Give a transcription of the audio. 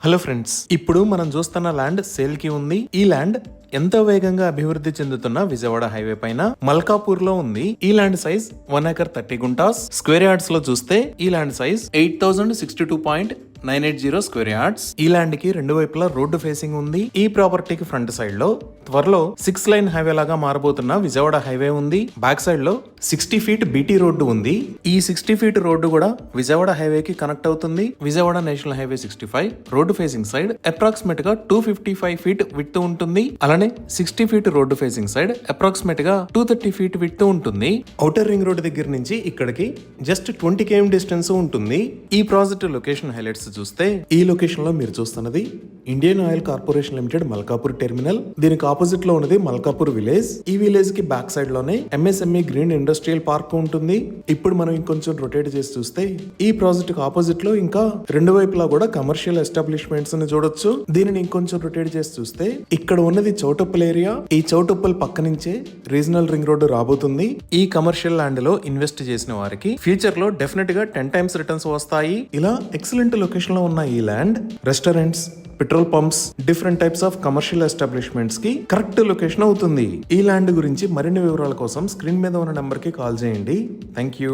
Hello friends, ఇప్పుడు మనం చూస్తున్న ల్యాండ్ సేల్ కి ఉంది. ఈ ల్యాండ్ ఎంతో వేగంగా అభివృద్ధి చెందుతున్న విజయవాడ హైవే పైన మల్కాపూర్ లో ఉంది. ఈ land size 1 acre 30 guntas. Square yards లో చూస్తే ఈ ల్యాండ్ సైజ్ 8062.980 స్క్వేర్ యార్డ్స్. ఈ ల్యాండ్ కి రెండు వైపులా రోడ్డు ఫేసింగ్ ఉంది. ఈ ప్రాపర్టీకి ఫ్రంట్ సైడ్ లో త్వరలో 6 లైన్ హైవే లాగా మారబోతున్న విజయవాడ హైవే ఉంది. బ్యాక్ సైడ్ లో 60 ఫీట్ బీటీ రోడ్డు ఉంది. ఈ 60 ఫీట్ రోడ్డు కూడా విజయవాడ హైవే కి కనెక్ట్ అవుతుంది. Vijayawada national highway 65 road facing side approximate గా 255 ఫీట్ విడ్త్ ఉంటుంది. అలానే 60 feet road facing side approximate గా 230 ఫీట్ విడ్త్ ఉంటుంది. ఔటర్ రింగ్ రోడ్ దగ్గర నుంచి ఇక్కడికి జస్ట్ 20 km డిస్టెన్స్ ఉంటుంది. ఈ ప్రాజెక్ట్ లొకేషన్ హైలైట్స్ చూస్తే ఈ లొకేషన్ లో మీరు చూస్తున్నది Indian oil corporation limited Malkapur terminal. దీనికి ఆపోజిట్ లో ఉన్నది మల్కాపూర్ విలేజ్. ఈ విలేజ్ కి బ్యాక్ సైడ్ లోనే ఎంఎస్ఎంఈ గ్రీన్ ఇండస్ట్రియల్ పార్క్ ఉంటుంది. ఇప్పుడు మనం ఇంకొంచెం రొటేట్ చేసి చూస్తే ఈ ప్రాజెక్ట్ కి ఆపోజిట్ లో ఇంకా రెండు వైపులా కూడా కమర్షియల్ ఎస్టాబ్లిష్మెంట్స్ ని చూడొచ్చు. దీనిని ఇంకొంచెం రొటేట్ చేసి చూస్తే ఇక్కడ ఉన్నది చౌటుప్పల్ ఏరియా. ఈ చౌటుప్పల్ పక్క నుంచే రీజనల్ రింగ్ రోడ్డు రాబోతుంది. ఈ కమర్షియల్ ల్యాండ్ లో ఇన్వెస్ట్ చేసిన వారికి ఫ్యూచర్ లో డెఫినెట్ గా 10 times రిటర్న్స్ వస్తాయి. ఇలా ఎక్సలెంట్ లొకేషన్ లో ఉన్న ఈ land restaurants, petrol pumps, different types of commercial establishments కి కరెక్ట్ లొకేషన్ అవుతుంది. ఈ ల్యాండ్ గురించి మరిన్ని వివరాల కోసం స్క్రీన్ మీద ఉన్న నెంబర్ కి కాల్ చేయండి. Thank you.